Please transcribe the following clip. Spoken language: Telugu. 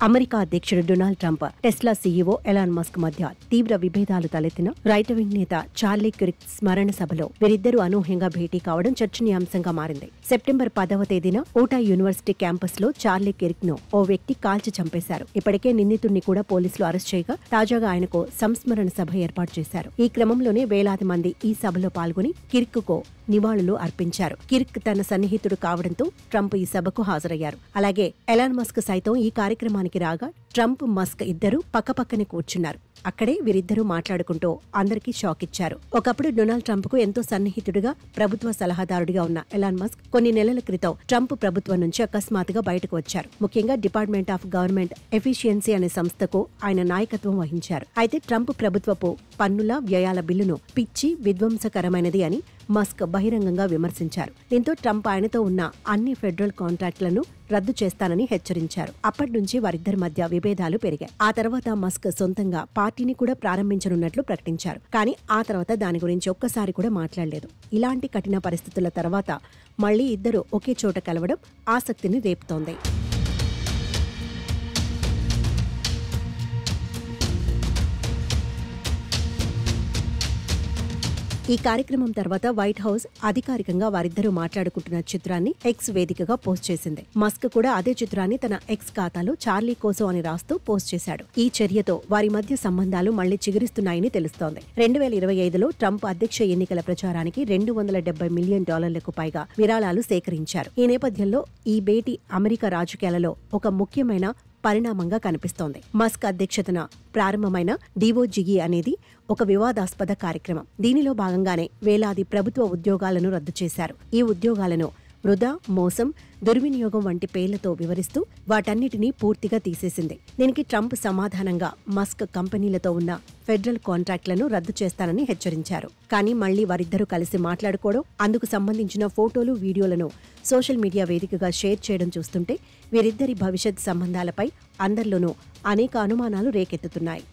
అమెరికా అధ్యక్షుడు Donald Trump, Tesla CEO Elon Musk మధ్య తీవ్ర విభేదాలు తలెత్తిన రైట్ వింగ్ నేత చార్లీ కిర్క్ స్మరణ సభలో వీరిద్దరూ అనూహ్యంగా భేటీ కావడం చర్చనీయాంశంగా మారింది. సెప్టెంబర్ 10వ తేదీన ఊటా యూనివర్సిటీ క్యాంపస్ లో చార్లీ కిర్క్ ను ఓ వ్యక్తి కాల్చి చంపేశారు. ఇప్పటికే నిందితుడిని కూడా పోలీసులు అరెస్ట్ చేయగా తాజాగా ఆయనకు సంస్మరణ సభ ఏర్పాటు చేశారు. ఈ క్రమంలోనే వేలాది మంది ఈ సభలో పాల్గొని కిర్క్ కు నివాళులు అర్పించారు. కిర్క్ తన సన్నిహితుడు కావడంతో ట్రంప్ ఈ సభకు హాజరయ్యారు. అలాగే ఎలాన్ మస్క్ సైతం ఈ కార్యక్రమానికి రాగా ట్రంప్, మస్క్ ఇద్దరూ పక్కపక్కనే కూర్చున్నారు. అక్కడే వీరిద్దరూ మాట్లాడుకుంటూ అందరికీ షాక్ ఇచ్చారు. ఒకప్పుడు డొనాల్డ్ ట్రంప్ కు ఎంతో సన్నిహితుడిగా, ప్రభుత్వ సలహాదారుడిగా ఉన్న ఎలాన్ మస్క్ కొన్ని నెలల క్రితం ట్రంప్ ప్రభుత్వం నుంచి అకస్మాత్తుగా బయటకు వచ్చారు. ముఖ్యంగా డిపార్ట్మెంట్ ఆఫ్ గవర్నమెంట్ ఎఫిషియన్సీ అనే సంస్థకు ఆయన నాయకత్వం వహించారు. అయితే ట్రంప్ ప్రభుత్వపు పన్నుల వ్యయాల బిల్లును పిచ్చి, విధ్వంసకరమైనది అని మస్క్ బహిరంగంగా విమర్శించారు. దీంతో ట్రంప్ ఆయనతో ఉన్న అన్ని ఫెడరల్ కాంట్రాక్టులను రద్దు చేస్తానని హెచ్చరించారు. అప్పటి నుంచి వారిద్దరి మధ్య విభేదాలు పెరిగాయి. ఆ తర్వాత మస్క్ సొంతంగా పార్టీని కూడా ప్రారంభించనున్నట్లు ప్రకటించారు. కానీ ఆ తర్వాత దాని గురించి ఒక్కసారి కూడా మాట్లాడలేదు. ఇలాంటి కఠిన పరిస్థితుల తర్వాత మళ్లీ ఇద్దరు ఒకే చోట కలవడం ఆసక్తిని రేపుతోంది. ఈ కార్యక్రమం తర్వాత వైట్ హౌస్ అధికారికంగా వారిద్దరూ మాట్లాడుకుంటున్న చిత్రాన్ని ఎక్స్ వేదికగా పోస్ట్ చేసింది. మస్క్ కూడా అదే చిత్రాన్ని తన ఎక్స్ ఖాతాలో చార్లీ కోసం అని రాస్తూ పోస్ట్ చేశాడు. ఈ చర్యతో వారి మధ్య సంబంధాలు మళ్లీ చిగురిస్తున్నాయని తెలుస్తోంది. 2025లో ట్రంప్ అధ్యక్ష ఎన్నికల ప్రచారానికి $270 మిలియన్ పైగా విరాళాలు సేకరించారు. ఈ నేపథ్యంలో ఈ భేటీ అమెరికా రాజకీయాలలో ఒక ముఖ్యమైన పరిణామంగా కనిపిస్తోంది. మస్క్ అధ్యక్షతన ప్రారంభమైన డివోజిగి అనేది ఒక వివాదాస్పద కార్యక్రమం. దీనిలో భాగంగానే వేలాది ప్రభుత్వ ఉద్యోగాలను రద్దు చేశారు. ఈ ఉద్యోగాలను వృధా, మోసం, దుర్వినియోగం వంటి పేర్లతో వివరిస్తూ వాటన్నిటినీ పూర్తిగా తీసేసింది. దీనికి ట్రంప్ సమాధానంగా మస్క్ కంపెనీలతో ఉన్న ఫెడరల్ కాంట్రాక్టులను రద్దు చేస్తానని హెచ్చరించారు. కానీ మళ్లీ వారిద్దరూ కలిసి మాట్లాడుకోవడం, అందుకు సంబంధించిన ఫోటోలు, వీడియోలను సోషల్ మీడియా వేదికగా షేర్ చేయడం చూస్తుంటే వీరిద్దరి భవిష్యత్ సంబంధాలపై అందరిలోనూ అనేక అనుమానాలు రేకెత్తుతున్నాయి.